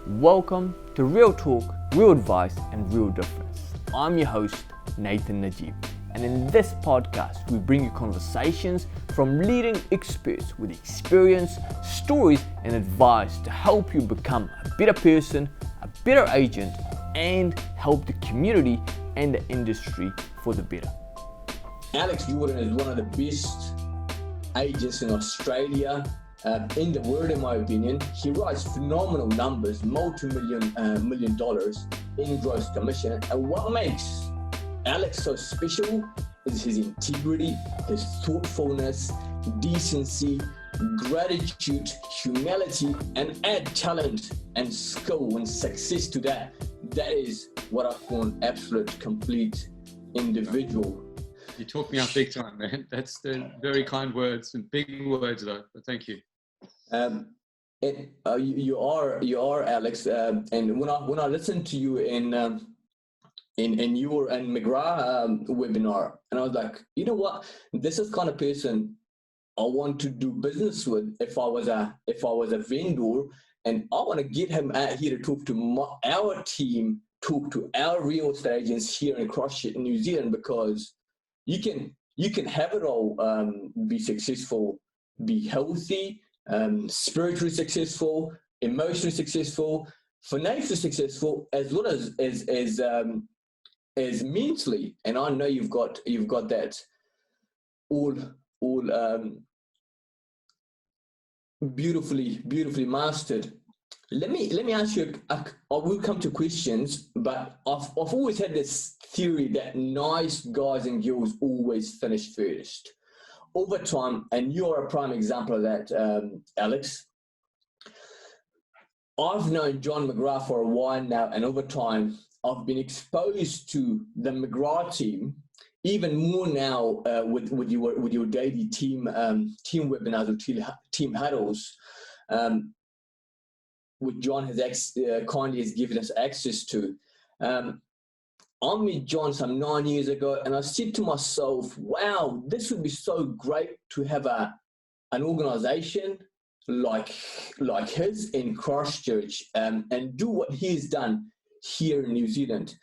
Welcome to Real Talk, Real Advice and Real Difference. I'm your host, Najib, and in this podcast we bring you conversations from leading experts with experience, stories and advice to help you become a better person, a better agent and help the community and the industry for the better. Alex Jordan is one of the best agents in Australia, in the world, in my opinion. He writes phenomenal numbers, multi-million dollars in gross commission. And what makes Alex so special is his integrity, his thoughtfulness, decency, gratitude, humility, and add talent and skill and success to that. That is what I call an absolute complete individual. You talk me up big time, man. That's the very kind words and big words, though. But thank you. You are Alex. And when I listened to you in your and McGrath webinar, and I was like, you know what? This is the kind of person I want to do business with. If I was a vendor, and I want to get him out here to talk to our team, talk to our real estate agents here in Christchurch, New Zealand, because you can have it all, be successful, be healthy, spiritually successful, emotionally successful, financially successful, as well as mentally. And I know you've got that all beautifully mastered. Let me ask you. I will come to questions, but I've always had this theory that nice guys and girls always finish first. Over time, and you're a prime example of that, Alex. I've known John McGrath for a while now, and over time, I've been exposed to the McGrath team even more now with your daily team webinars or team huddles. Which John has kindly has given us access to. I met John some 9 years ago, and I said to myself, wow, this would be so great to have an organization like his in Christchurch, and do what he's done here in New Zealand.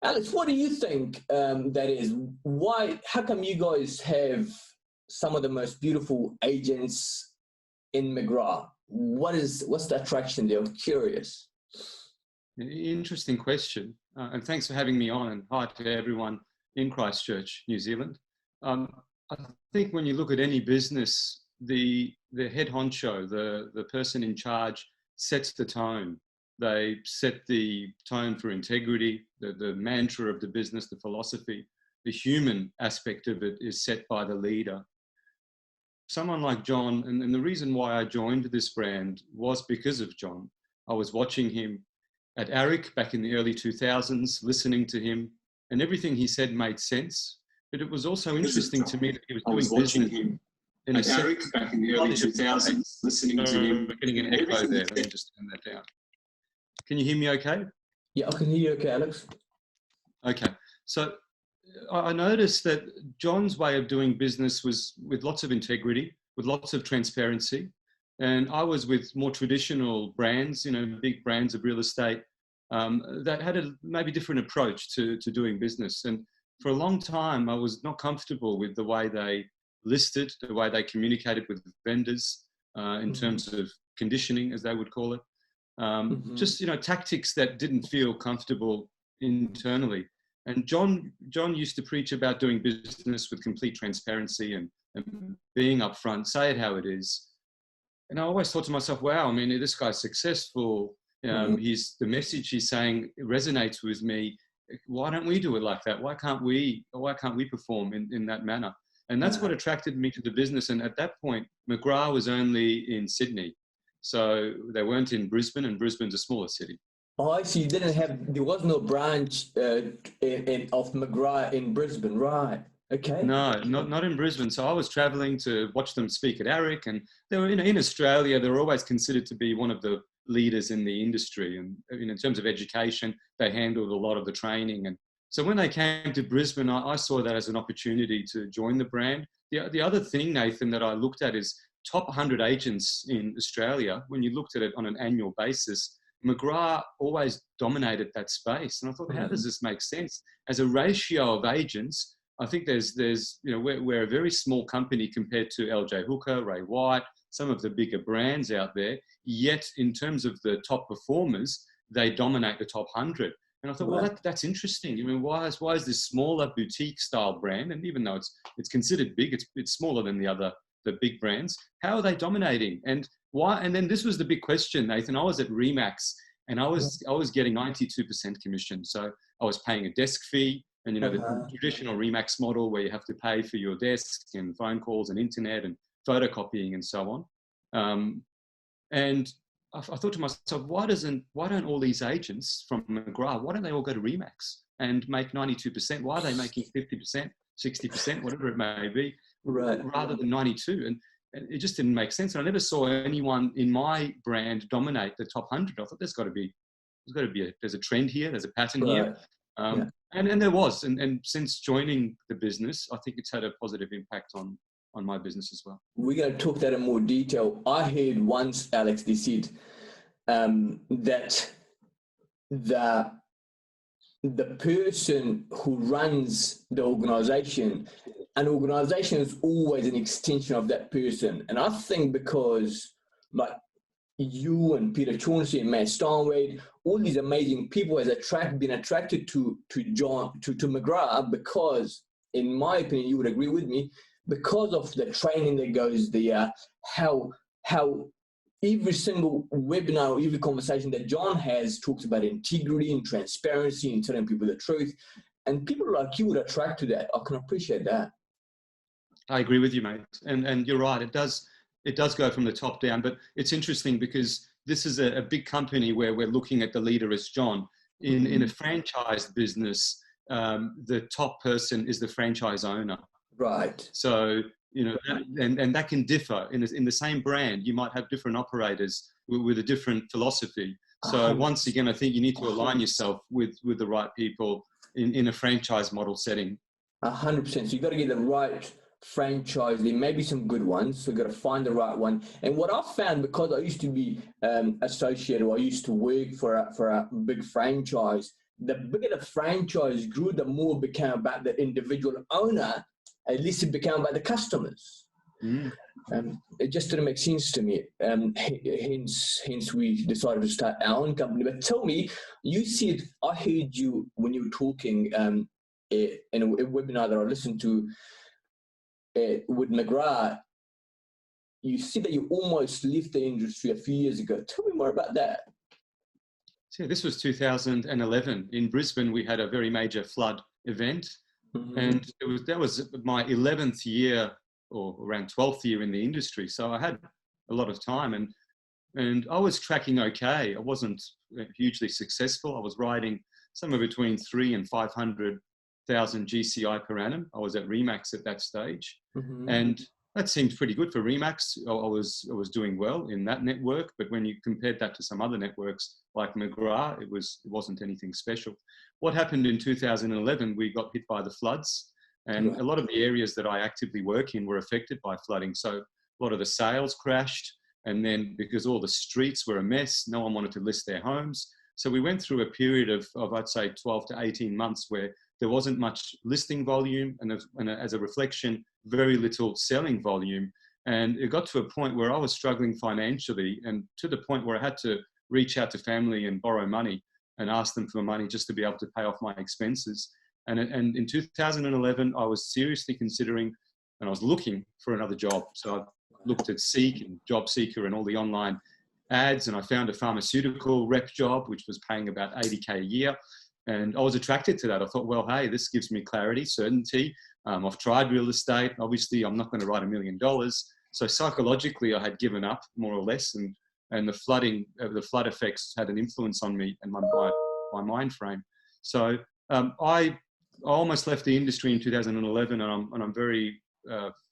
Alex, what do you think that is? How come you guys have some of the most beautiful agents in McGrath? What's the attraction there? I'm curious. Interesting question. And thanks for having me on, and hi to everyone in Christchurch, New Zealand. I think when you look at any business, the head honcho, the person in charge, sets the tone. They set the tone for integrity, the mantra of the business, the philosophy. The human aspect of it is set by the leader. Someone like John, and the reason why I joined this brand was because of John. I was watching him at ARIC back in the early 2000s, listening to him, and everything he said made sense. But it was also interesting to me that he was doing business in a ARIC back in the early 2000s, listening to him. We're getting an echo there. Let me just turn that down. Can you hear me okay? Yeah, I can hear you okay, Alex. Okay. So I noticed that John's way of doing business was with lots of integrity, with lots of transparency. And I was with more traditional brands, big brands of real estate that had a maybe different approach to doing business. And for a long time, I was not comfortable with the way they listed, the way they communicated with vendors in terms of conditioning, as they would call it. Just, tactics that didn't feel comfortable internally. And John used to preach about doing business with complete transparency and being upfront, say it how it is. And I always thought to myself, wow, I mean, this guy's successful. The message he's saying resonates with me. Why don't we do it like that? Why can't we perform in that manner? And that's what attracted me to the business. And at that point, McGrath was only in Sydney. So they weren't in Brisbane, and Brisbane's a smaller city. Oh, I see. There was no branch of McGrath in Brisbane, right? Okay. No, not in Brisbane. So I was traveling to watch them speak at ARIC, and they were in Australia. They were always considered to be one of the leaders in the industry, and in terms of education, they handled a lot of the training. And so when they came to Brisbane, I saw that as an opportunity to join the brand. The other thing, Nathan, that I looked at is top 100 agents in Australia. When you looked at it on an annual basis, McGrath always dominated that space. And I thought, how does this make sense? As a ratio of agents, I think there's we're a very small company compared to LJ Hooker, Ray White, some of the bigger brands out there. Yet in terms of the top performers, they dominate the top 100. And I thought, well, that's interesting. I mean, why is this smaller boutique style brand, and even though it's considered big, it's smaller than the big brands. How are they dominating? And why? And then this was the big question, Nathan. I was at Remax, and I was getting 92% commission. So I was paying a desk fee, and the traditional Remax model where you have to pay for your desk and phone calls and internet and photocopying and so on. And I thought to myself, why don't all these agents from McGrath, why don't they all go to Remax and make 92%? Why are they making 50%, 60%, whatever it may be, rather than 92? And it just didn't make sense. And I never saw anyone in my brand dominate the top 100. I thought there's a trend here, there's a pattern here. And there was. And since joining the business, I think it's had a positive impact on my business as well. We're going to talk that in more detail. I heard once, Alex, they said that the person who runs the organization, an organization is always an extension of that person. And I think because like you and Peter Chauncey and Matt Starnwade, all these amazing people has been attracted to McGrath because, in my opinion, you would agree with me, because of the training that goes there, how every single webinar or every conversation that John has talks about integrity and transparency and telling people the truth. And people like you would attract to that. I can appreciate that. I agree with you, mate. And you're right. It does go from the top down, but it's interesting because this is a big company where we're looking at the leader as John. In a franchise business, the top person is the franchise owner. Right. So, and that can differ in the same brand. You might have different operators with a different philosophy. So once again, I think you need to align yourself with the right people in a franchise model setting. 100%. So you've got to get the right franchise. There may be some good ones, so you've got to find the right one. And what I've found, because I used to be associated, or I used to work for a big franchise, the bigger the franchise grew, the more it became about the individual owner. At least it became about the customers. It just didn't make sense to me. Hence we decided to start our own company. But tell me, you said, I heard you when you were talking in a webinar that I listened to with McGrath, you said that you almost left the industry a few years ago. Tell me more about that. So this was 2011. In Brisbane, we had a very major flood event. And that was my 11th year or around 12th year in the industry. So I had a lot of time and I was tracking okay. I wasn't hugely successful. I was writing somewhere between 300,000 and 500,000 GCI per annum. I was at Remax at that stage. And that seemed pretty good for Remax. I was doing well in that network, but when you compared that to some other networks like McGrath, it wasn't anything special. What happened in 2011, we got hit by the floods, and a lot of the areas that I actively work in were affected by flooding. So a lot of the sales crashed, and then because all the streets were a mess, no one wanted to list their homes. So we went through a period of I'd say 12 to 18 months where there wasn't much listing volume, and as a reflection, very little selling volume. And it got to a point where I was struggling financially, and to the point where I had to reach out to family and borrow money and ask them for money just to be able to pay off my expenses. And in 2011, I was seriously considering, and I was looking for another job. So I looked at Seek and Job Seeker and all the online ads, and I found a pharmaceutical rep job, which was paying about 80K a year. And I was attracted to that. I thought, well, hey, this gives me clarity, certainty. I've tried real estate. Obviously, I'm not going to write $1 million. So psychologically, I had given up more or less. And the flood effects had an influence on me and my mind frame. So I almost left the industry in 2011, and I'm very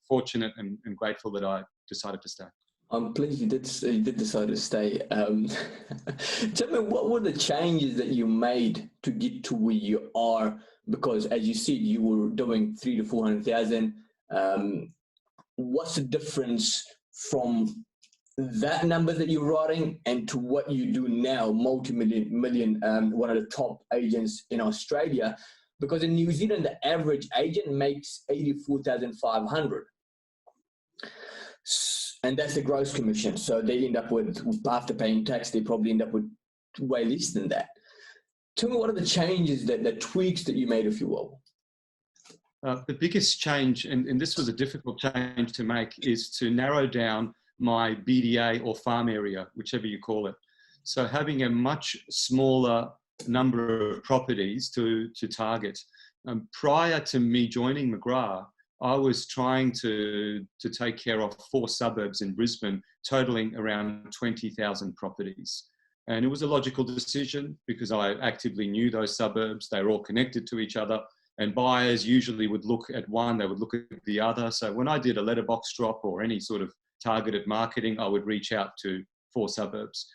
fortunate and grateful that I decided to stay. I'm pleased you did decide to stay. Tell me, what were the changes that you made to get to where you are? Because as you said, you were doing 300,000 to 400,000. What's the difference from that number that you're writing and to what you do now, multi-million, one of the top agents in Australia, because in New Zealand, the average agent makes 84,500. And that's the gross commission. So they end up with, after paying tax, they probably end up with way less than that. Tell me, what are the changes, the tweaks that you made, if you will? The biggest change, and this was a difficult change to make, is to narrow down my BDA or farm area, whichever you call it. So having a much smaller number of properties to target. Prior to me joining McGrath, I was trying to take care of 4 suburbs in Brisbane, totaling around 20,000 properties. And it was a logical decision because I actively knew those suburbs. They were all connected to each other. And buyers usually would look at one, they would look at the other. So when I did a letterbox drop or any sort of targeted marketing, I would reach out to 4 suburbs.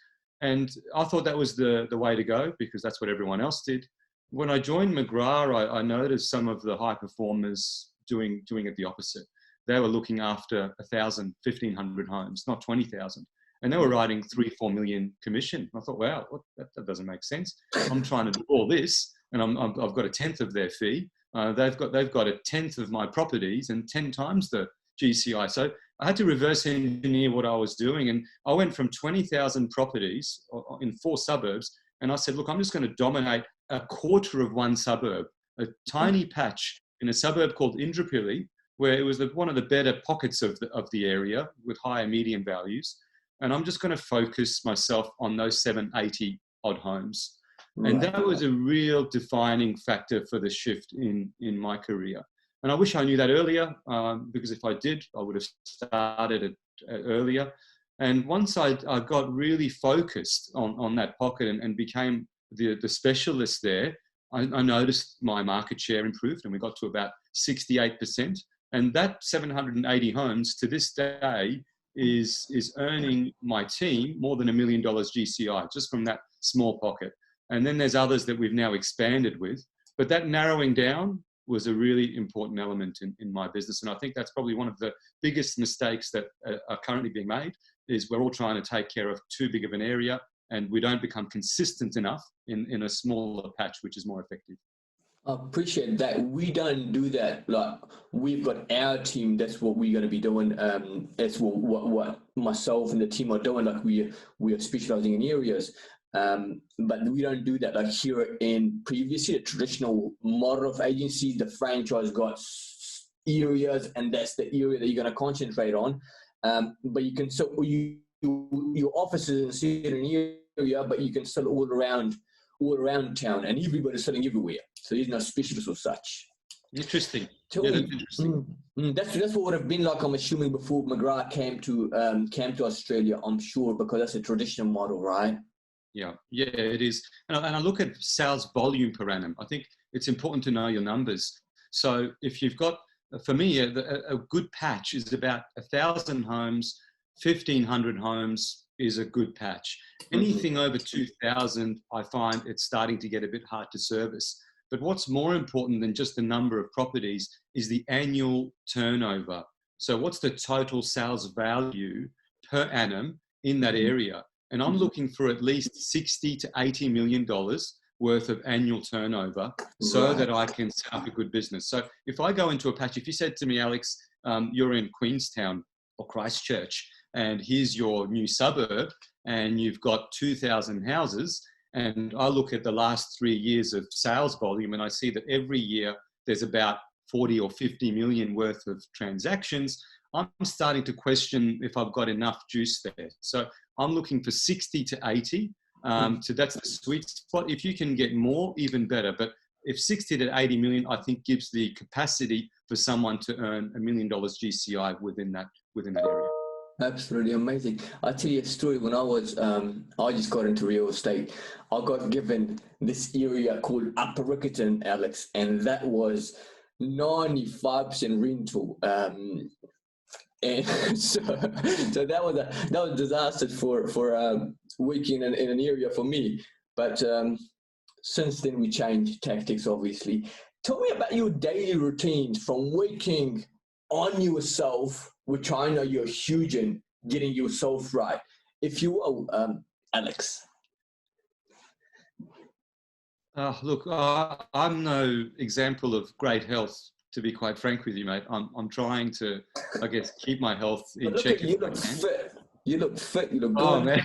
And I thought that was the way to go because that's what everyone else did. When I joined McGrath, I noticed some of the high performers doing it the opposite. They were looking after 1,000, 1,500 homes, not 20,000. And they were writing 3-4 million commission. I thought, wow, that doesn't make sense. I'm trying to do all this, and I've got a tenth of their fee. They've got a tenth of my properties and 10 times the GCI. So I had to reverse engineer what I was doing. And I went from 20,000 properties in 4 suburbs. And I said, look, I'm just going to dominate a quarter of one suburb, a tiny patch in a suburb called Indooroopilly, where it was one of the better pockets of the area with higher median values. And I'm just going to focus myself on those 780 odd homes. And that was a real defining factor for the shift in my career. And I wish I knew that earlier, because if I did, I would have started it earlier. And once I got really focused on that pocket and became the specialist there, I noticed my market share improved and we got to about 68%. And that 780 homes to this day is earning my team more than $1 million GCI just from that small pocket. And then there's others that we've now expanded with. But that narrowing down was a really important element in my business. And I think that's probably one of the biggest mistakes that are currently being made is we're all trying to take care of too big of an area and we don't become consistent enough in a smaller patch, which is more effective. I appreciate that. We don't do that. Like, we've got our team. That's what we're going to be doing. That's what myself and the team are doing. Like, we are specializing in areas. But we don't do that. Like here in previously, the traditional model of agencies, the franchise got areas, and that's the area that you're going to concentrate on. But you can sell your offices in a certain area, but you can sell all around town, and everybody's selling everywhere. So there's no specialist or such. Interesting. That's interesting. That's what would have been like, I'm assuming, before McGrath came to Australia, I'm sure, because that's a traditional model, right? Yeah, it is. And I look at sales volume per annum. I think it's important to know your numbers. So if you've got, for me, a good patch is about 1,000 homes, 1,500 homes is a good patch. Anything over 2,000, I find it's starting to get a bit hard to service. But what's more important than just the number of properties is the annual turnover. So what's the total sales value per annum in that area? And I'm looking for at least $60 to $80 million worth of annual turnover so that I can set up a good business. So if I go into a patch, if you said to me, Alex, you're in Queenstown or Christchurch, and here's your new suburb, and you've got 2,000 houses, and I look at the last 3 years of sales volume, and I see that every year there's about 40 or 50 million worth of transactions, I'm starting to question if I've got enough juice there. So I'm looking for 60 to 80. So that's the sweet spot. If you can get more, even better. But if 60 to 80 million, I think gives the capacity for someone to earn $1 million GCI within that area. Absolutely amazing. I'll tell you a story. When I just got into real estate, I got given this area called Upper Riccarton, Alex, and that was 95% rental. And so that was disaster for working in an area for me. But since then we changed tactics, obviously. Tell me about your daily routines from working on yourself, which I know you're huge in, getting yourself right. If you will, Alex. Look, I'm no example of great health, to be quite frank with you, mate. I'm trying to, I guess, keep my health in Look check. at you, look fit. You look fit. You look good. Oh man,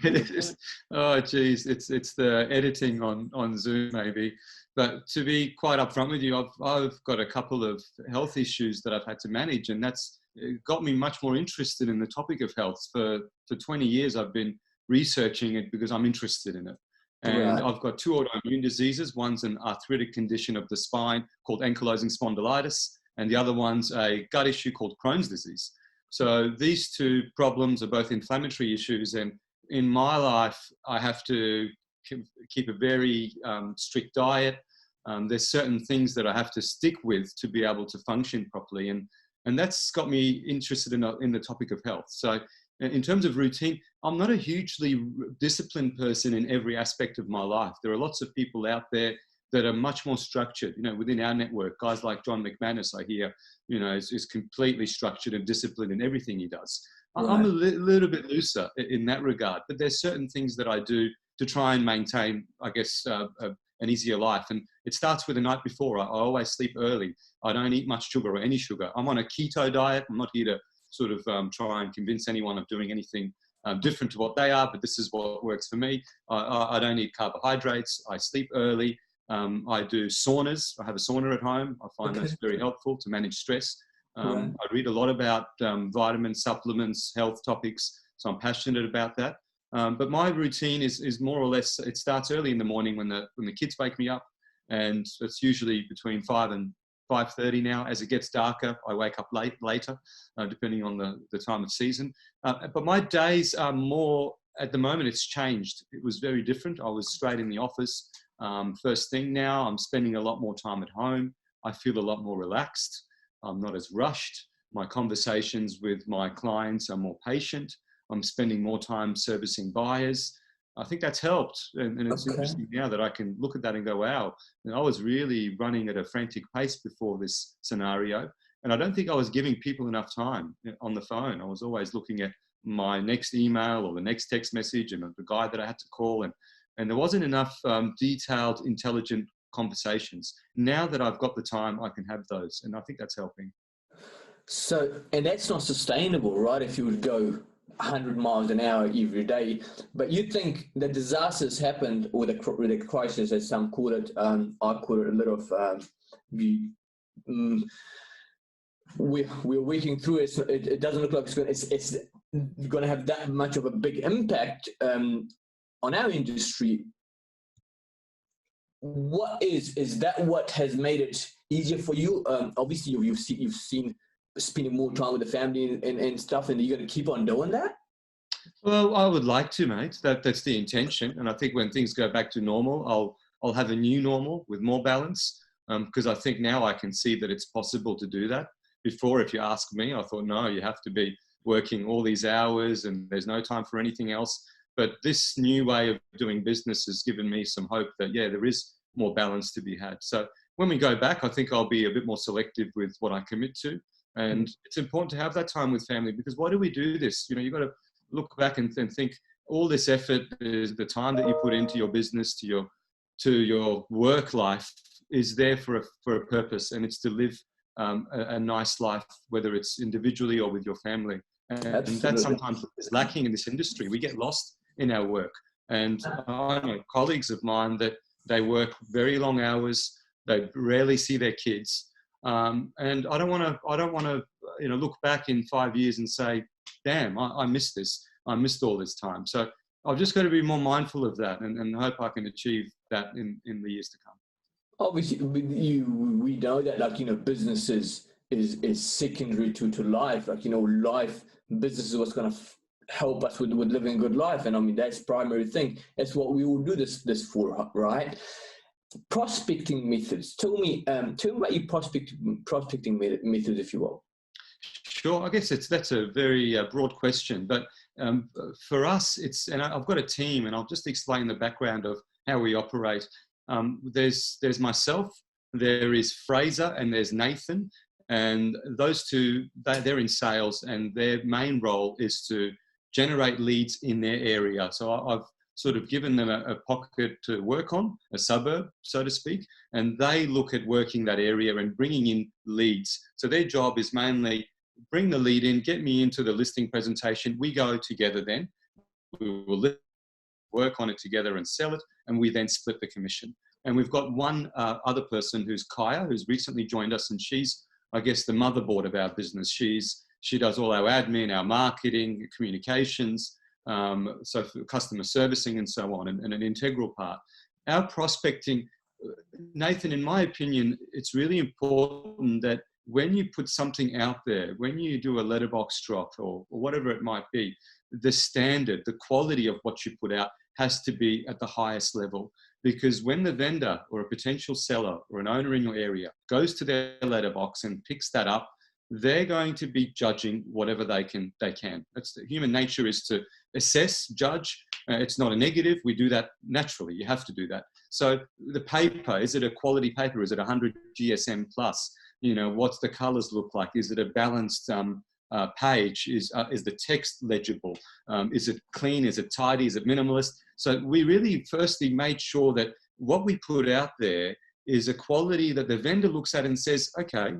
oh geez, it's the editing on Zoom maybe. But to be quite upfront with you, I've got a couple of health issues that I've had to manage, and that's got me much more interested in the topic of health. For 20 years, I've been researching it because I'm interested in it. And Right. I've got two autoimmune diseases. One's an arthritic condition of the spine called ankylosing spondylitis, and the other one's a gut issue called Crohn's disease. So these two problems are both inflammatory issues. And in my life, I have to keep a very strict diet. There's certain things that I have to stick with to be able to function properly. And that's got me interested in the topic of health. So in terms of routine, I'm not a hugely disciplined person in every aspect of my life. There are lots of people out there that are much more structured. You know, within our network, guys like John McManus, I hear, you know, is completely structured and disciplined in everything he does. Right. I'm a little bit looser in that regard, but there's certain things that I do to try and maintain, I guess, an easier life. And it starts with the night before. I always sleep early. I don't eat much sugar or any sugar. I'm on a keto diet. I'm not here to sort of try and convince anyone of doing anything different to what they are, but this is what works for me. I don't eat carbohydrates. I sleep early. I do saunas. I have a sauna at home. I find that's very helpful to manage stress. Right. I read a lot about vitamins, supplements, health topics, so I'm passionate about that. But my routine is more or less, it starts early in the morning when the kids wake me up, and it's usually between 5 and 5:30 now. As it gets darker, I wake up later, depending on the time of season. But my days are more, at the moment, it's changed. It was very different. I was straight in the office first thing. Now I'm spending a lot more time at home. I feel a lot more relaxed. I'm not as rushed. My conversations with my clients are more patient. I'm spending more time servicing buyers. I think that's helped. And it's interesting now that I can look at that and go, wow, I was really running at a frantic pace before this scenario. And I don't think I was giving people enough time on the phone. I was always looking at my next email or the next text message and the guy that I had to call. And there wasn't enough detailed, intelligent conversations. Now that I've got the time, I can have those. And I think that's helping. So, and that's not sustainable, right? If you would go 100 miles an hour every day, but you think that disasters happened with a crisis, as some call it. I call it a little of we're working through it. It doesn't look like it's going to have that much of a big impact on our industry. What is that? What has made it easier for you? Obviously, you've seen spending more time with the family and stuff, and you're going to keep on doing that? Well, I would like to, mate. That's the intention. And I think when things go back to normal, I'll have a new normal with more balance, because I think now I can see that it's possible to do that. Before, if you ask me, I thought, no, you have to be working all these hours and there's no time for anything else. But this new way of doing business has given me some hope that, yeah, there is more balance to be had. So when we go back, I think I'll be a bit more selective with what I commit to. And it's important to have that time with family, because why do we do this? You know, you've got to look back and think all this effort is the time that you put into your business, to your work life, is there for a purpose, and it's to live a nice life, whether it's individually or with your family. And that sometimes is lacking in this industry. We get lost in our work. And I know colleagues of mine that they work very long hours. They rarely see their kids. And I don't want to, look back in 5 years and say, damn, I missed this. I missed all this time. So I've just got to be more mindful of that and hope I can achieve that in the years to come. Obviously, we know that, business is secondary to life. Business is what's going to help us with living a good life. And I mean, that's the primary thing. That's what we will do this for, right? Prospecting methods. Tell me about your prospecting methods, if you will. Sure. I guess that's a very broad question, but for us, and I've got a team, and I'll just explain the background of how we operate. There's myself, there is Fraser, and there's Nathan, and those two, they're in sales, and their main role is to generate leads in their area. So I've sort of given them a pocket to work on, a suburb, so to speak, and they look at working that area and bringing in leads. So their job is mainly bring the lead in, get me into the listing presentation. We go together then. We will work on it together and sell it, and we then split the commission. And we've got one other person who's Kaya, who's recently joined us, and she's, I guess, the motherboard of our business. She does all our admin, our marketing, communications, so for customer servicing and so on, and an integral part. Our prospecting, Nathan, in my opinion, it's really important that when you put something out there, when you do a letterbox drop or whatever it might be, the standard, the quality of what you put out has to be at the highest level. Because when the vendor or a potential seller or an owner in your area goes to their letterbox and picks that up, they're going to be judging whatever they can. That's human nature, is to assess, judge. It's not a negative. We do that naturally. You have to do that. So the paper, is it a quality paper? Is it 100 GSM plus? You know, what's the colors look like? Is it a balanced page? Is the text legible? Is it clean? Is it tidy? Is it minimalist? So we really firstly made sure that what we put out there is a quality that the vendor looks at and says, okay,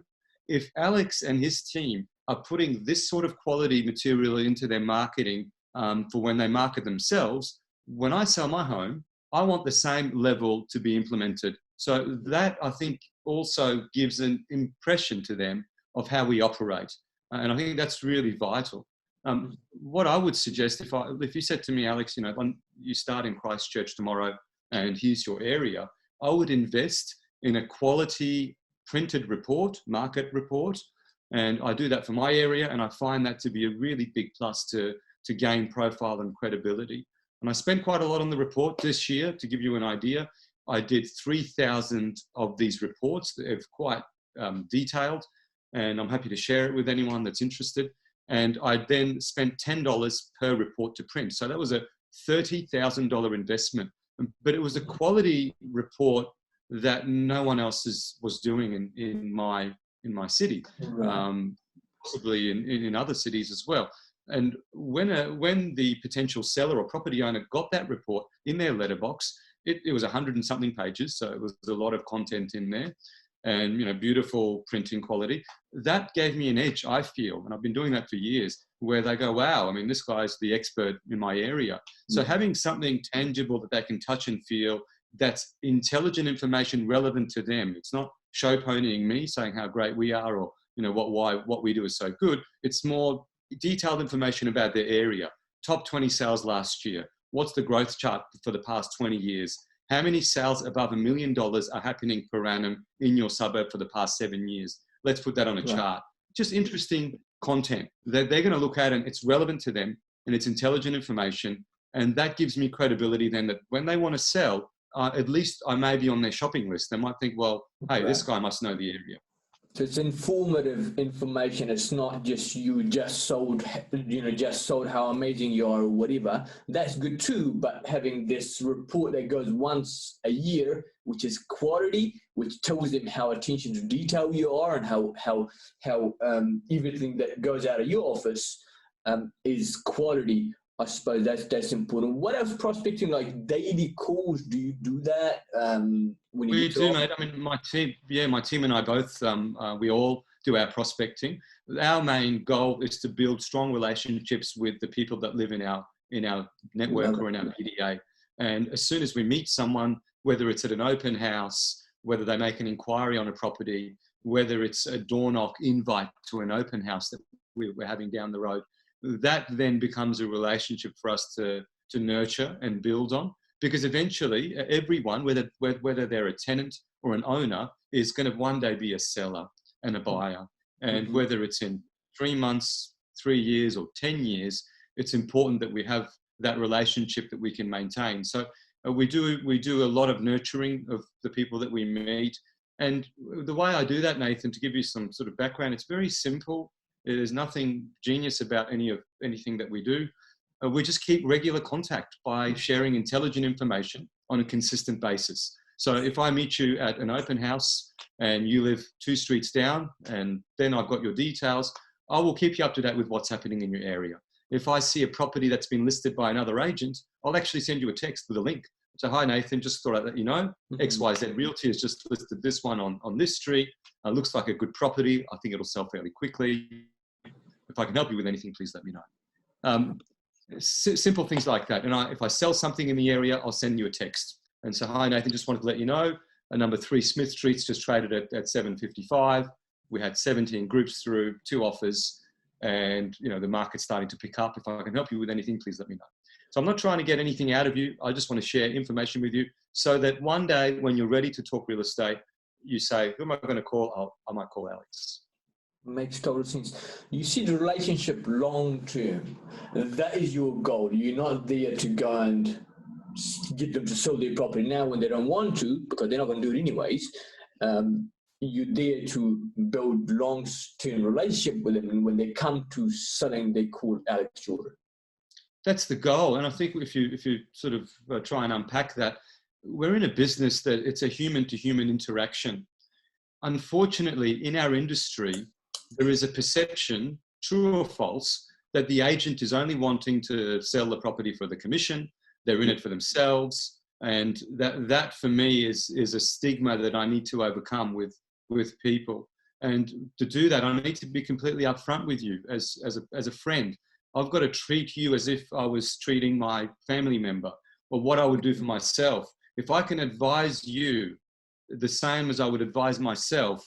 if Alex and his team are putting this sort of quality material into their marketing for when they market themselves, when I sell my home, I want the same level to be implemented. So that, I think, also gives an impression to them of how we operate. And I think that's really vital. What I would suggest, if you said to me, Alex, you know, you start in Christchurch tomorrow and here's your area, I would invest in a quality printed report, market report. And I do that for my area, and I find that to be a really big plus to gain profile and credibility. And I spent quite a lot on the report this year. To give you an idea, I did 3,000 of these reports. They're quite detailed, and I'm happy to share it with anyone that's interested. And I then spent $10 per report to print. So that was a $30,000 investment, but it was a quality report that no one else was doing in my city, right. Possibly in other cities as well. And when the potential seller or property owner got that report in their letterbox, it was 100 and something pages, so it was a lot of content in there, and you know, beautiful printing quality. That gave me an edge, I feel, and I've been doing that for years, where they go, wow, I mean, this guy's the expert in my area. So having something tangible that they can touch and feel, that's intelligent information relevant to them. It's not show ponying me saying how great we are, or you know what we do is so good. It's more detailed information about their area. Top 20 sales last year. What's the growth chart for the past 20 years? How many sales above $1 million are happening per annum in your suburb for the past 7 years? Let's put that on a chart. Just interesting content that they're going to look at, and it's relevant to them, and it's intelligent information. And that gives me credibility then that when they want to sell, at least I may be on their shopping list. They might think, well, hey, this guy must know the area. So it's informative information. It's not just you just sold how amazing you are or whatever. That's good too. But having this report that goes once a year, which is quality, which tells them how attention to detail you are, and how everything that goes out of your office is quality. I suppose that's important. What else prospecting, like daily calls? Do you do that? We do, mate. I mean, my team and I both, we all do our prospecting. Our main goal is to build strong relationships with the people that live in our network or in our PDA. And as soon as we meet someone, whether it's at an open house, whether they make an inquiry on a property, whether it's a door knock invite to an open house that we're having down the road, that then becomes a relationship for us to nurture and build on, because eventually everyone, whether they're a tenant or an owner, is going to one day be a seller and a buyer. And whether it's in 3 months, 3 years, or 10 years, it's important that we have that relationship that we can maintain. So we do a lot of nurturing of the people that we meet. And the way I do that, Nathan, to give you some sort of background, it's very simple. There's nothing genius about anything that we do. We just keep regular contact by sharing intelligent information on a consistent basis. So if I meet you at an open house and you live 2 streets down, and then I've got your details, I will keep you up to date with what's happening in your area. If I see a property that's been listed by another agent, I'll actually send you a text with a link. So, hi, Nathan, just thought I'd let you know, XYZ Realty has just listed this one on this street. Looks like a good property. I think it'll sell fairly quickly. If I can help you with anything, please let me know. Simple things like that. And if I sell something in the area, I'll send you a text. And so, hi, Nathan, just wanted to let you know, number 3 Smith Street's just traded at 755. We had 17 groups through, 2 offers, and the market's starting to pick up. If I can help you with anything, please let me know. So I'm not trying to get anything out of you. I just want to share information with you so that one day when you're ready to talk real estate, you say, who am I going to call? I might call Alex. Makes total sense. You see the relationship long term. That is your goal. You're not there to go and get them to sell their property now when they don't want to, because they're not going to do it anyways. You're there to build long-term relationship with them, and when they come to selling, they call Alex Jordan. That's the goal. And I think if you sort of try and unpack that, we're in a business that it's a human-to-human interaction. Unfortunately, in our industry, there is a perception, true or false, that the agent is only wanting to sell the property for the commission. They're in it for themselves. And that for me is a stigma that I need to overcome with people. And to do that, I need to be completely upfront with you as a friend. I've got to treat you as if I was treating my family member, or what I would do for myself. If I can advise you the same as I would advise myself,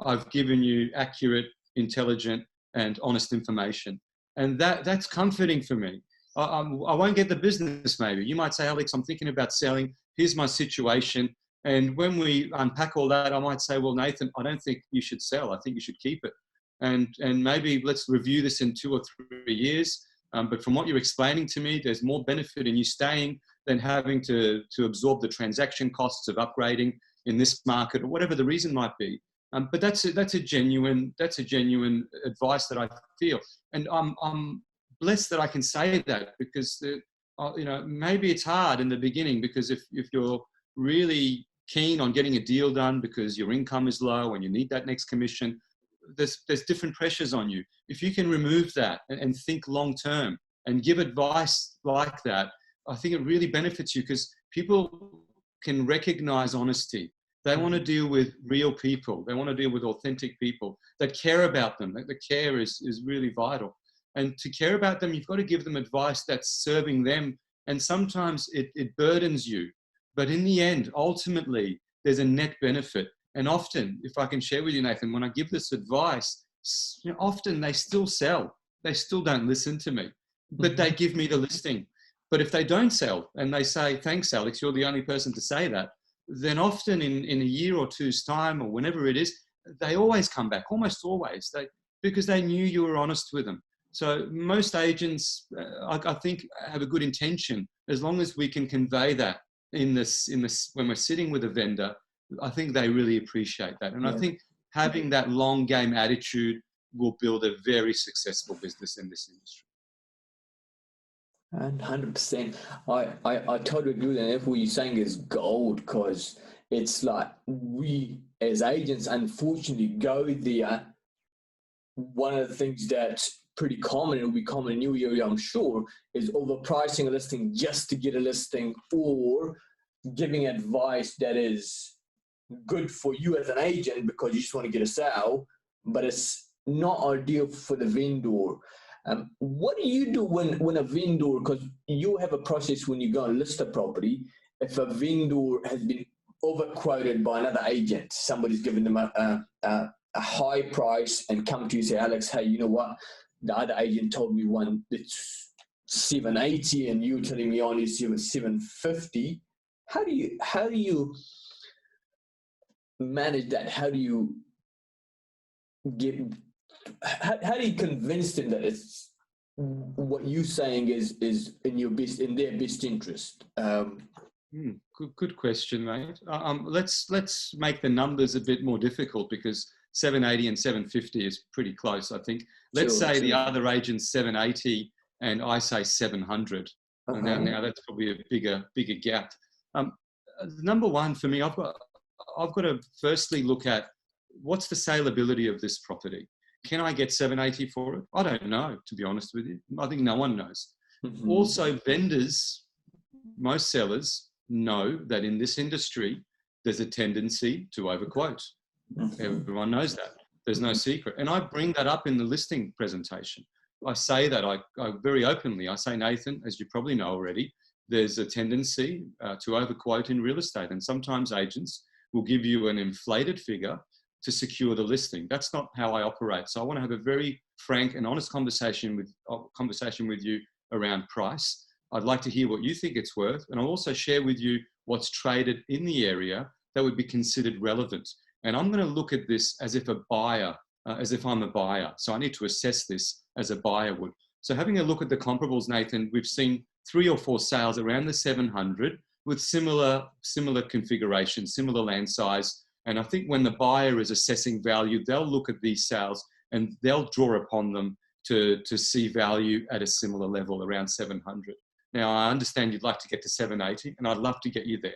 I've given you accurate, intelligent, and honest information. And that's comforting for me. I won't get the business maybe. You might say, Alex, I'm thinking about selling. Here's my situation. And when we unpack all that, I might say, well, Nathan, I don't think you should sell. I think you should keep it. And maybe let's review this in 2 or 3 years. But from what you're explaining to me, there's more benefit in you staying than having to absorb the transaction costs of upgrading in this market, or whatever the reason might be. But that's a genuine advice that I feel. And I'm blessed that I can say that, because maybe it's hard in the beginning, because if you're really keen on getting a deal done because your income is low and you need that next commission, there's different pressures on you. If you can remove that and think long term and give advice like that, I think it really benefits you, because people can recognize honesty. They want to deal with real people. They want to deal with authentic people that care about them. The care is really vital. And to care about them, you've got to give them advice that's serving them. And sometimes it burdens you. But in the end, ultimately, there's a net benefit. And often, if I can share with you, Nathan, when I give this advice, often they still sell. They still don't listen to me, but they give me the listing. But if they don't sell and they say, thanks, Alex, you're the only person to say that, then often in a year or two's time, or whenever it is, they always come back, almost always, because they knew you were honest with them. So most agents, I think, have a good intention, as long as we can convey that in this when we're sitting with a vendor. I think they really appreciate that. And I think having that long game attitude will build a very successful business in this industry. And 100%. I totally agree with that. And what you're saying is gold, because it's like we as agents, unfortunately, go there. One of the things that's pretty common, and will be common in your area, I'm sure, is overpricing a listing just to get a listing, or giving advice that is good for you as an agent because you just want to get a sale, but it's not ideal for the vendor. What do you do when a vendor, because you have a process when you go and list a property, if a vendor has been overquoted by another agent, somebody's given them a high price and come to you and say, Alex, hey, you know what? The other agent told me one that's 780 and you're telling me only 750. How do you manage that? How do you convince them that it's what you're saying is in their best interest? Good question, mate. Let's make the numbers a bit more difficult, because 780 and 750 is pretty close, I think. Let's say the other agent's 780 and I say 700. Now that's probably a bigger gap. Number one for me, I've got to firstly look at what's the saleability of this property. Can I get 780 for it? I don't know, to be honest with you. I think no one knows. Mm-hmm. Also, vendors, most sellers know that in this industry, there's a tendency to overquote. Mm-hmm. Everyone knows that. There's no secret. And I bring that up in the listing presentation. I say that I very openly, I say, Nathan, as you probably know already, there's a tendency to overquote in real estate. And sometimes agents will give you an inflated figure to secure the listing. That's not how I operate. So I want to have a very frank and honest conversation with you around price. I'd like to hear what you think it's worth. And I'll also share with you what's traded in the area that would be considered relevant. And I'm going to look at this as if I'm a buyer. So I need to assess this as a buyer would. So having a look at the comparables, Nathan, we've seen 3 or 4 sales around the 700 with similar configuration, similar land size. And I think when the buyer is assessing value, they'll look at these sales and they'll draw upon them to see value at a similar level around 700. Now, I understand you'd like to get to 780, and I'd love to get you there.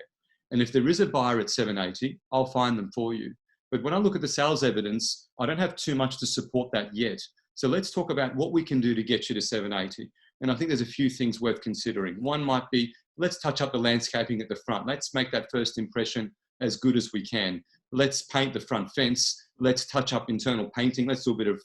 And if there is a buyer at 780, I'll find them for you. But when I look at the sales evidence, I don't have too much to support that yet. So let's talk about what we can do to get you to 780. And I think there's a few things worth considering. One might be, let's touch up the landscaping at the front. Let's make that first impression as good as we can. Let's paint the front fence. Let's touch up internal painting. Let's do a bit of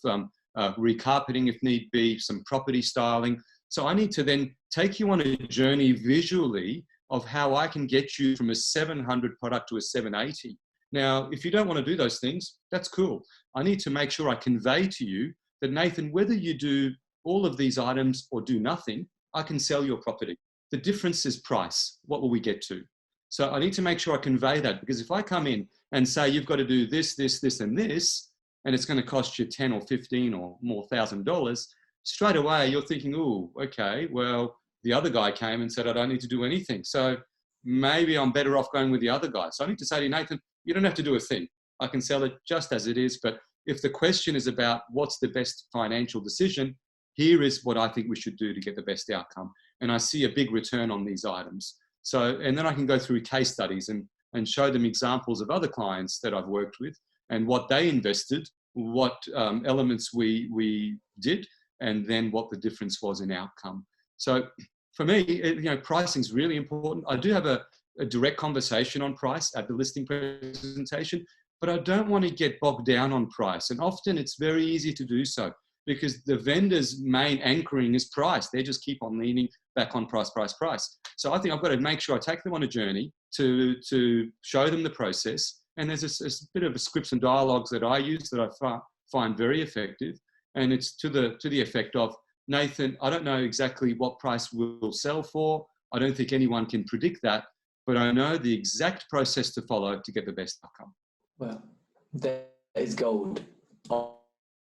recarpeting if need be, some property styling. So I need to then take you on a journey visually of how I can get you from a 700 product to a 780. Now, if you don't want to do those things, that's cool. I need to make sure I convey to you that, Nathan, whether you do all of these items or do nothing, I can sell your property. The difference is price. What will we get to? So I need to make sure I convey that, because if I come in and say, you've got to do this, this, this, and this, and it's going to cost you 10 or 15 or more $1,000, straight away you're thinking, oh, okay, well, the other guy came and said, I don't need to do anything. So maybe I'm better off going with the other guy. So I need to say to you, Nathan, you don't have to do a thing. I can sell it just as it is. But if the question is about what's the best financial decision, here is what I think we should do to get the best outcome. And I see a big return on these items. So, and then I can go through case studies and show them examples of other clients that I've worked with and what they invested, what elements we did, and then what the difference was in outcome. So for me, pricing is really important. I do have a direct conversation on price at the listing presentation, but I don't want to get bogged down on price. And often it's very easy to do so because the vendor's main anchoring is price. They just keep on leaning back on price, price, price. So I think I've got to make sure I take them on a journey to show them the process. And there's a bit of a scripts and dialogues that I use that I find very effective. And it's to the effect of, Nathan, I don't know exactly what price we'll sell for. I don't think anyone can predict that, but I know the exact process to follow to get the best outcome. Well, that is gold.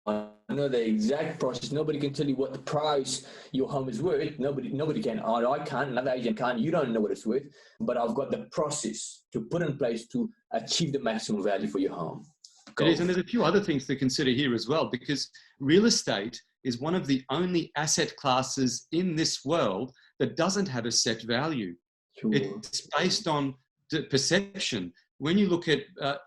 I know the exact process. Nobody can tell you what the price your home is worth. Nobody can. I can't. Another agent can't. You don't know what it's worth. But I've got the process to put in place to achieve the maximum value for your home. It is, and there's a few other things to consider here as well, because real estate is one of the only asset classes in this world that doesn't have a set value. Sure. It's based on the perception. When you look at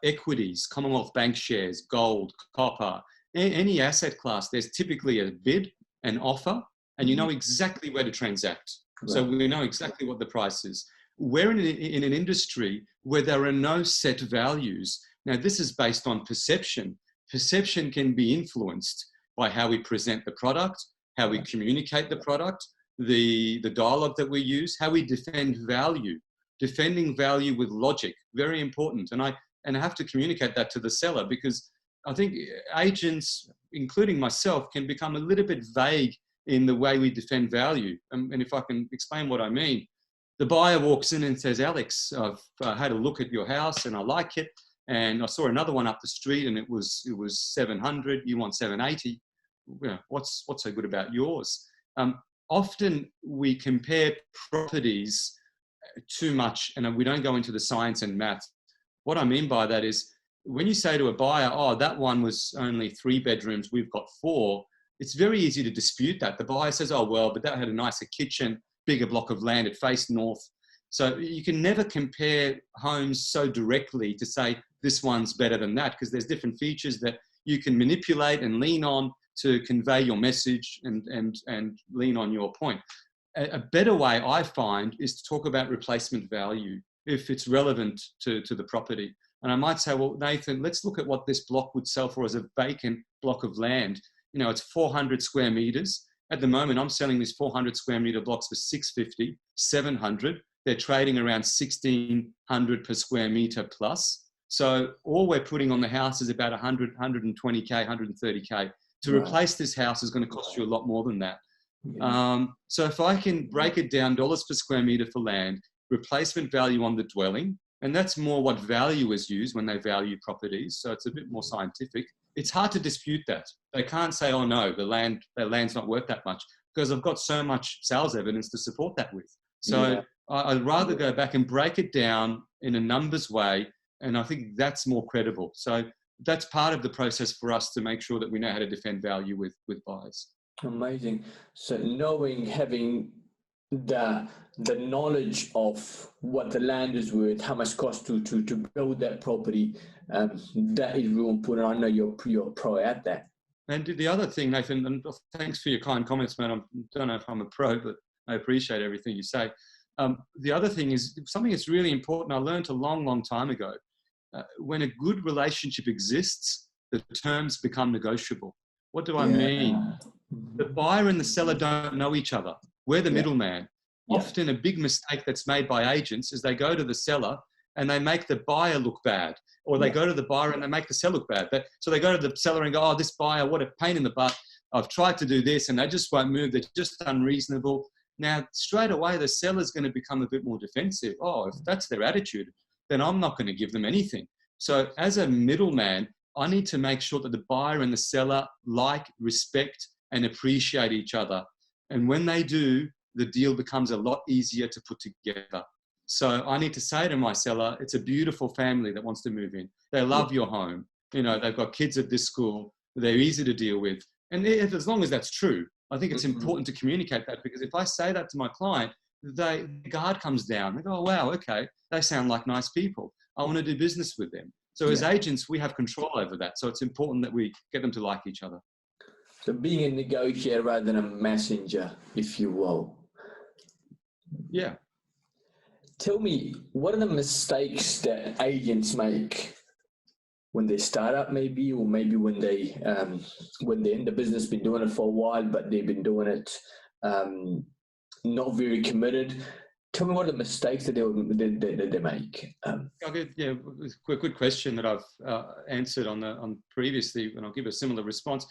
equities, Commonwealth Bank shares, gold, copper, any asset class, there's typically a bid, an offer, and you know exactly where to transact. Right. So we know exactly what the price is. We're in an industry where there are no set values. Now, this is based on perception. Perception can be influenced by how we present the product, how we communicate the product, the dialogue that we use, how we defend value. Defending value with logic, very important. And I have to communicate that to the seller, because I think agents, including myself, can become a little bit vague in the way we defend value. And if I can explain what I mean, the buyer walks in and says, Alex, I've had a look at your house and I like it. And I saw another one up the street and it was 700, you want 780. Well, what's so good about yours? Often we compare properties too much and we don't go into the science and math. What I mean by that is when you say to a buyer, oh, that one was only 3 bedrooms, we've got 4, it's very easy to dispute that. The buyer says, oh, well, but that had a nicer kitchen, bigger block of land, it faced north. So you can never compare homes so directly to say this one's better than that, because there's different features that you can manipulate and lean on to convey your message and lean on your point. A better way, I find, is to talk about replacement value if it's relevant to the property. And I might say, well, Nathan, let's look at what this block would sell for as a vacant block of land. You know, it's 400 square meters. At the moment, I'm selling these 400 square meter blocks for 650, 700. They're trading around 1,600 per square meter plus. So all we're putting on the house is about 100, 120K, 130K. To replace this house is going to cost you a lot more than that. So if I can break it down, dollars per square meter for land, replacement value on the dwelling, and that's more what valuers use when they value properties. So it's a bit more scientific. It's hard to dispute that. They can't say, oh no, the land's not worth that much, because I've got so much sales evidence to support that with. So I'd rather go back and break it down in a numbers way. And I think that's more credible. So that's part of the process for us to make sure that we know how to defend value with buyers. Amazing. So having the knowledge of what the land is worth, how much cost to build that property, that is real important. I know you're pro at that. And the other thing, Nathan, and thanks for your kind comments, man. I don't know if I'm a pro, but I appreciate everything you say. The other thing is something that's really important. I learned a long time ago. When a good relationship exists, the terms become negotiable. What do I mean? The buyer and the seller don't know each other. We're the middleman. Often a big mistake that's made by agents is they go to the seller and they make the buyer look bad, or they go to the buyer and they make the seller look bad. So they go to the seller and go, oh, this buyer, what a pain in the butt. I've tried to do this and they just won't move. They're just unreasonable. Now, straight away, the seller's going to become a bit more defensive. Oh, if that's their attitude, then I'm not going to give them anything. So as a middleman, I need to make sure that the buyer and the seller like, respect, and appreciate each other. And when they do, the deal becomes a lot easier to put together. So I need to say to my seller, it's a beautiful family that wants to move in. They love your home. You know, they've got kids at this school. They're easy to deal with. And as long as that's true, I think it's important to communicate that, because if I say that to my client, the guard comes down. They go, oh, wow, okay, they sound like nice people. I want to do business with them. So as agents, we have control over that. So it's important that we get them to like each other. So being a negotiator rather than a messenger, if you will. Yeah. Tell me, what are the mistakes that agents make when they start up, maybe, or maybe when they're in the business, been doing it for a while, but they've been doing it not very committed. Tell me what are the mistakes that they make. Good question that I've answered on previously, and I'll give a similar response.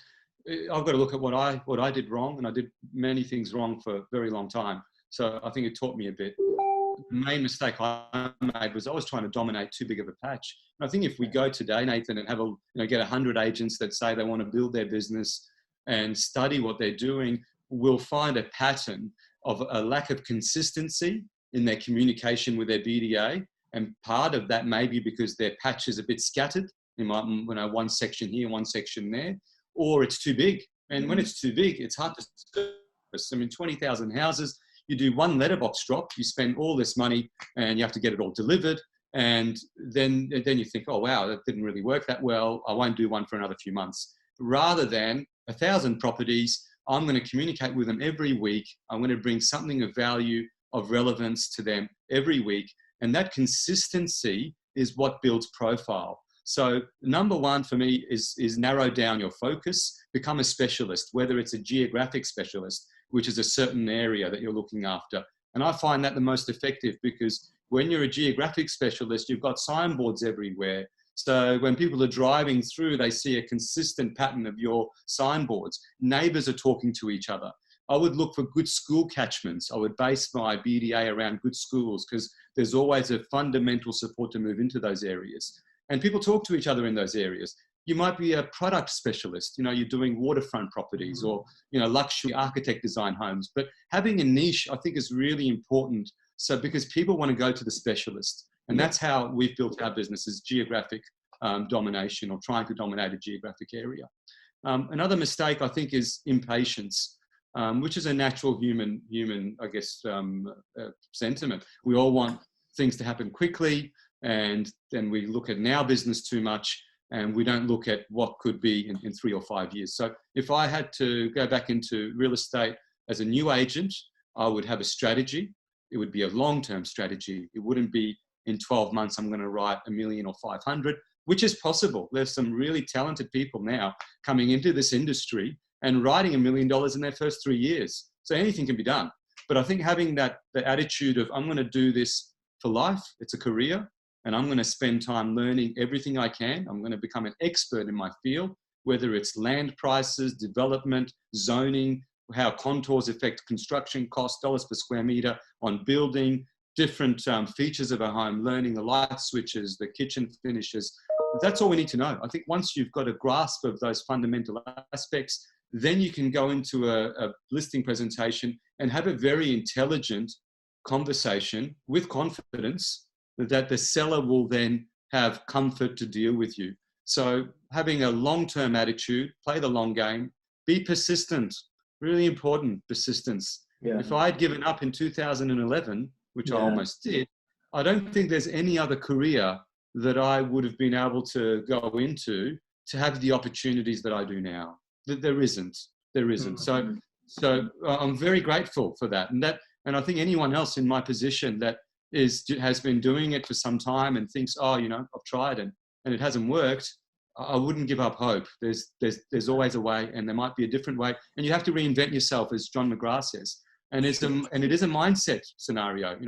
I've got to look at what I did wrong, and I did many things wrong for a very long time. So I think it taught me a bit. The main mistake I made was I was trying to dominate too big of a patch. And I think if we go today, Nathan, and get 100 agents that say they want to build their business and study what they're doing, we'll find a pattern of a lack of consistency in their communication with their BDA. And part of that may be because their patch is a bit scattered. You might, one section here, one section there, or it's too big. And when it's too big, it's hard to service. I mean, 20,000 houses, you do one letterbox drop, you spend all this money and you have to get it all delivered. And then you think, oh, wow, that didn't really work that well. I won't do one for another few months. Rather than 1,000 properties, I'm going to communicate with them every week. I'm going to bring something of value, of relevance to them every week. And that consistency is what builds profile. So number one for me is narrow down your focus, become a specialist, whether it's a geographic specialist, which is a certain area that you're looking after. And I find that the most effective, because when you're a geographic specialist, you've got signboards everywhere. So when people are driving through, they see a consistent pattern of your signboards. Neighbors are talking to each other. I would look for good school catchments. I would base my BDA around good schools, because there's always a fundamental support to move into those areas. And people talk to each other in those areas. You might be a product specialist, you're doing waterfront properties or, luxury architect design homes. But having a niche, I think, is really important. So because people want to go to the specialist. And that's how we've built our business, is geographic domination, or trying to dominate a geographic area. Another mistake, I think, is impatience, which is a natural human, I guess, sentiment. We all want things to happen quickly, and then we look at our business too much. and we don't look at what could be in 3 or 5 years. So if I had to go back into real estate as a new agent, I would have a strategy. It would be a long-term strategy. It wouldn't be in 12 months, I'm going to write 1 million or 500, which is possible. There's some really talented people now coming into this industry and writing $1 million in their first 3 years. So anything can be done. But I think having that attitude of, I'm going to do this for life, it's a career, and I'm going to spend time learning everything I can. I'm going to become an expert in my field, whether it's land prices, development, zoning, how contours affect construction costs, dollars per square meter on building, different features of a home, learning the light switches, the kitchen finishes. That's all we need to know. I think once you've got a grasp of those fundamental aspects, then you can go into a listing presentation and have a very intelligent conversation with confidence that the seller will then have comfort to deal with you. So having a long-term attitude, play the long game, be persistent, really important, persistence. Yeah. If I had given up in 2011, which I almost did, I don't think there's any other career that I would have been able to go into to have the opportunities that I do now. There isn't. So I'm very grateful for that. And I think anyone else in my position that has been doing it for some time and thinks, oh, I've tried and it hasn't worked, I wouldn't give up hope. There's always a way, and there might be a different way. And you have to reinvent yourself, as John McGrath says. And it is a mindset scenario.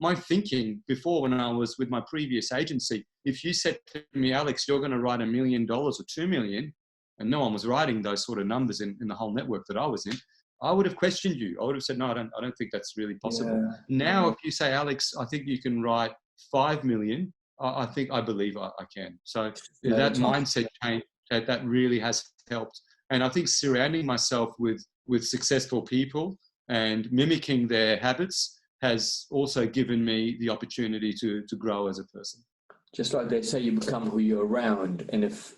My thinking before, when I was with my previous agency, if you said to me, Alex, you're going to write $1 million or 2 million, and no one was writing those sort of numbers in the whole network that I was in, I would have questioned you. I would have said, no, I don't think that's really possible. Yeah. Now, if you say, Alex, I think you can write 5 million, I believe I can. So that mindset change, that really has helped. And I think surrounding myself with successful people and mimicking their habits has also given me the opportunity to grow as a person. Just like they say, you become who you're around. And if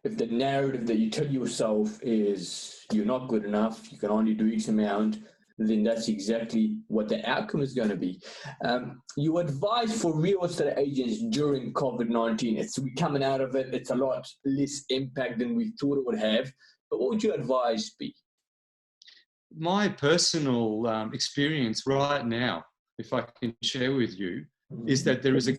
the narrative that you tell yourself is you're not good enough, you can only do X amount, then that's exactly what the outcome is going to be. You advise for real estate agents during COVID-19. We're coming out of it. It's a lot less impact than we thought it would have. But what would your advice be? My personal experience right now, if I can share with you, is that there is a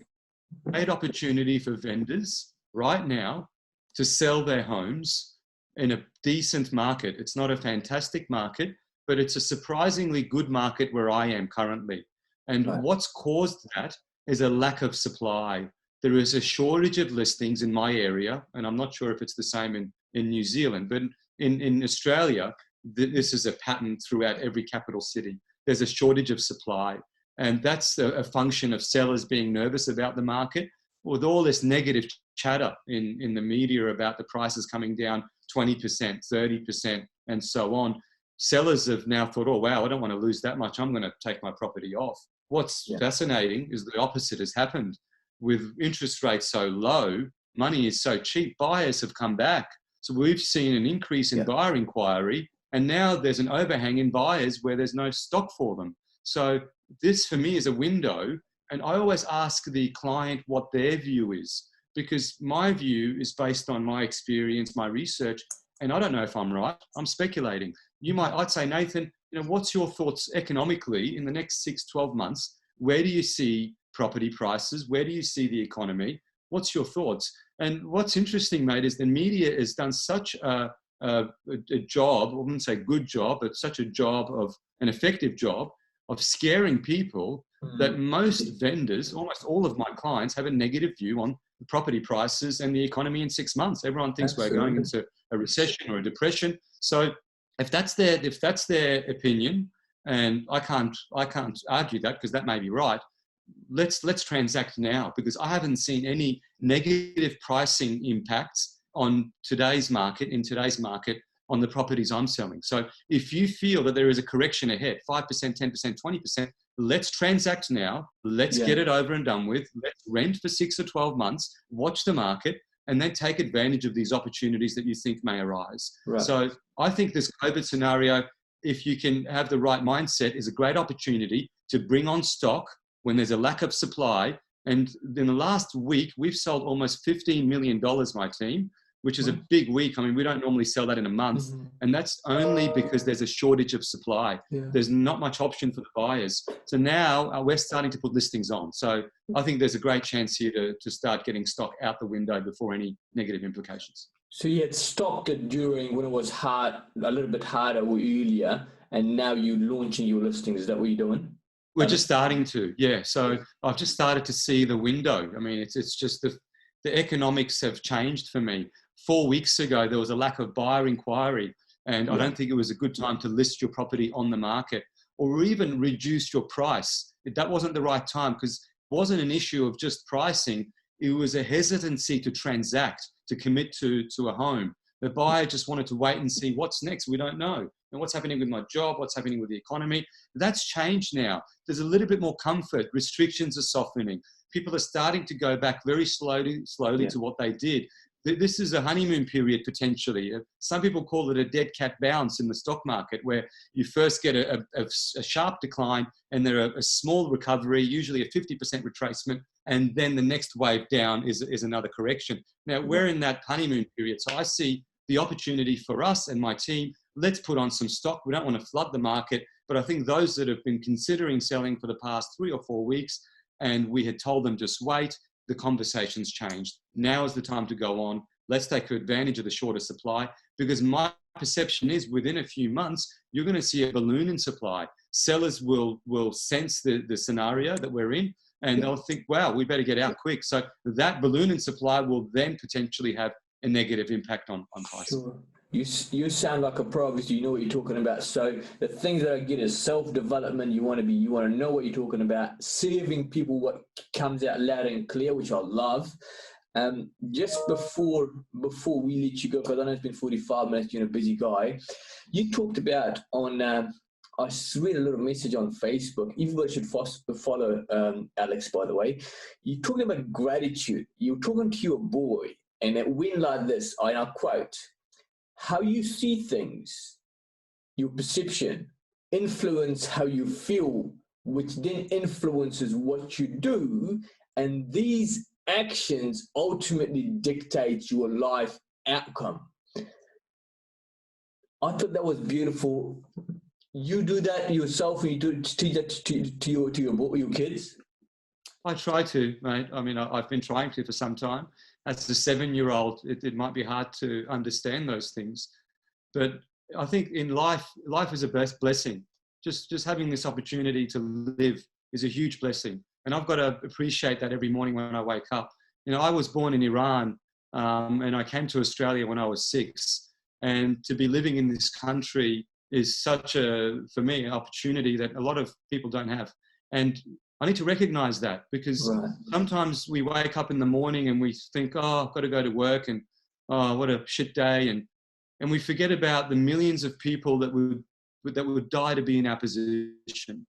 great opportunity for vendors right now to sell their homes in a decent market. It's not a fantastic market, but it's a surprisingly good market where I am currently. And what's caused that is a lack of supply. There is a shortage of listings in my area, and I'm not sure if it's the same in New Zealand, but in Australia, this is a pattern throughout every capital city. There's a shortage of supply, and that's a function of sellers being nervous about the market, with all this negative chatter in the media about the prices coming down 20%, 30%, and so on. Sellers have now thought, oh, wow, I don't want to lose that much. I'm going to take my property off. What's fascinating is the opposite has happened. With interest rates so low, money is so cheap, buyers have come back. So we've seen an increase in buyer inquiry, and now there's an overhang in buyers where there's no stock for them. So this for me is a window, and I always ask the client what their view is, because my view is based on my experience, my research, and I don't know if I'm right. I'm speculating. I'd say, Nathan, what's your thoughts economically in the next 6-12 months? Where do you see property prices? Where do you see the economy? What's your thoughts? And what's interesting, mate, is the media has done such a job, I wouldn't say good job, but such a job of an effective job of scaring people that most vendors, almost all of my clients, have a negative view on the property prices and the economy in 6 months. Everyone thinks we're going into a recession or a depression. So if that's their opinion, and I can't argue that, because that may be right, let's transact now, because I haven't seen any negative pricing impacts in today's market on the properties I'm selling. So if you feel that there is a correction ahead, 5%, 10%, 20%, let's transact now. Let's get it over and done with. Let's rent for 6 or 12 months, watch the market, and then take advantage of these opportunities that you think may arise. Right. So I think this COVID scenario, if you can have the right mindset, is a great opportunity to bring on stock when there's a lack of supply And in the last week, we've sold almost $15 million, my team, which is a big week. I mean, we don't normally sell that in a month. And that's only because there's a shortage of supply. There's not much option for the buyers. So now we're starting to put listings on. So I think there's a great chance here to start getting stock out the window before any negative implications. So you had stopped it during when it was hard, a little bit harder or earlier, and now you're launching your listings. Is that what you're doing? We're just starting to, yeah. So I've just started to see the window. I mean, it's just the economics have changed for me. 4 weeks ago, there was a lack of buyer inquiry, and I don't think it was a good time to list your property on the market or even reduce your price. That wasn't the right time, because it wasn't an issue of just pricing. It was a hesitancy to transact, to commit to a home. The buyer just wanted to wait and see what's next. We don't know. And what's happening with my job? What's happening with the economy? That's changed now. There's a little bit more comfort. Restrictions are softening. People are starting to go back very slowly to what they did. This is a honeymoon period, potentially. Some people call it a dead cat bounce in the stock market, where you first get a sharp decline and there are a small recovery, usually a 50% retracement, and then the next wave down is another correction. Now, we're in that honeymoon period. So I see the opportunity for us and my team. Let's put on some stock. We don't want to flood the market, but I think those that have been considering selling for the past 3 or 4 weeks, and we had told them just wait, the conversation's changed. Now is the time to go on. Let's take advantage of the shorter supply, because my perception is within a few months, you're going to see a balloon in supply. Sellers will sense the scenario that we're in, and they'll think, wow, we better get out quick. So that balloon in supply will then potentially have a negative impact on pricing. Sure. You sound like a pro, obviously you know what you're talking about. So the things that I get is self-development. You want to know what you're talking about, serving people what comes out loud and clear, which I love. Just before we let you go, because I know it's been 45 minutes, you're a busy guy. You talked about on, I read a little message on Facebook. Everybody should follow Alex, by the way. You're talking about gratitude. You're talking to your boy, and it went like this, and I quote, "How you see things, your perception, influence how you feel, which then influences what you do, and these actions ultimately dictate your life outcome." I thought that was beautiful. You do that yourself, and you teach that to your kids? I try to, mate. I mean, I've been trying to for some time. As a 7-year-old, it might be hard to understand those things. But I think in life is a blessing. Just having this opportunity to live is a huge blessing. And I've got to appreciate that every morning when I wake up. You know, I was born in Iran, and I came to Australia when I was 6. And to be living in this country is such for me, an opportunity that a lot of people don't have. And I need to recognize that, because sometimes we wake up in the morning and we think, oh, I've got to go to work, and oh, what a shit day. And we forget about the millions of people that would die to be in our position.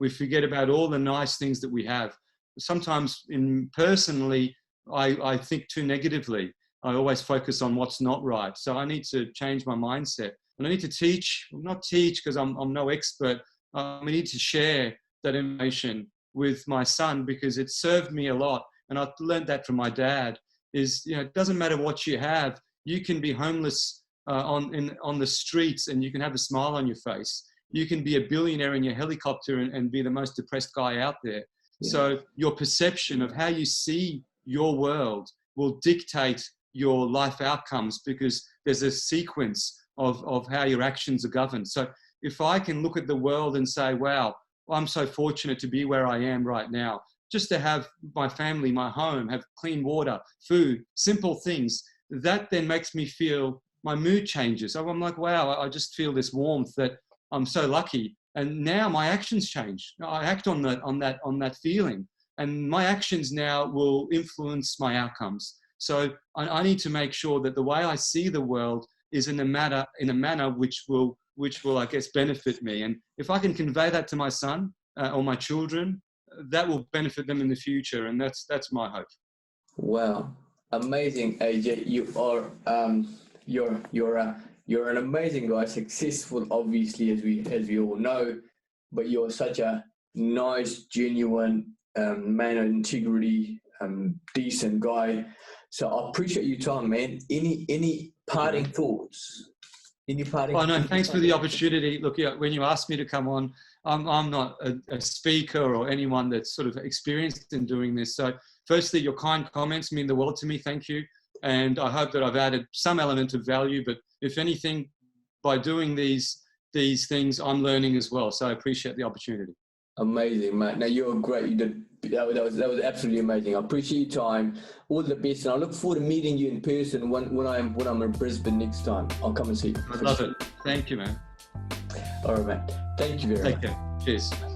We forget about all the nice things that we have. Sometimes personally, I think too negatively. I always focus on what's not right. So I need to change my mindset. And I need to not teach because I'm no expert. I need to share that information with my son, because it served me a lot. And I've learned that from my dad is, you know, it doesn't matter what you have. You can be homeless on the streets and you can have a smile on your face. You can be a billionaire in your helicopter and be the most depressed guy out there. Yeah. So your perception of how you see your world will dictate your life outcomes, because there's a sequence of how your actions are governed. So if I can look at the world and say, wow, I'm so fortunate to be where I am right now, just to have my family, my home, have clean water, food, simple things, that then makes me feel, my mood changes. So I'm like, wow, I just feel this warmth that I'm so lucky. And now my actions change. I act on that feeling, and my actions now will influence my outcomes. So I need to make sure that the way I see the world is in a manner which will, I guess, benefit me. And if I can convey that to my son or my children, that will benefit them in the future. And that's my hope. Wow, amazing, AJ. You are you're an amazing guy, successful, obviously, as we all know. But you're such a nice, genuine, man of integrity, decent guy. So I appreciate your time, man. Any parting thoughts? Oh no, thanks for the opportunity. Look, when you asked me to come on, I'm not a speaker or anyone that's sort of experienced in doing this. So firstly, your kind comments mean the world to me. Thank you. And I hope that I've added some element of value, but if anything, by doing these things, I'm learning as well. So I appreciate the opportunity. Amazing, mate. No, you're great. You did that was absolutely amazing. I appreciate your time. All the best, and I look forward to meeting you in person when I'm in Brisbane next time. I'll come and see you. I love it. Thank you, man. All right, mate. Thank you very much. Take care. Cheers.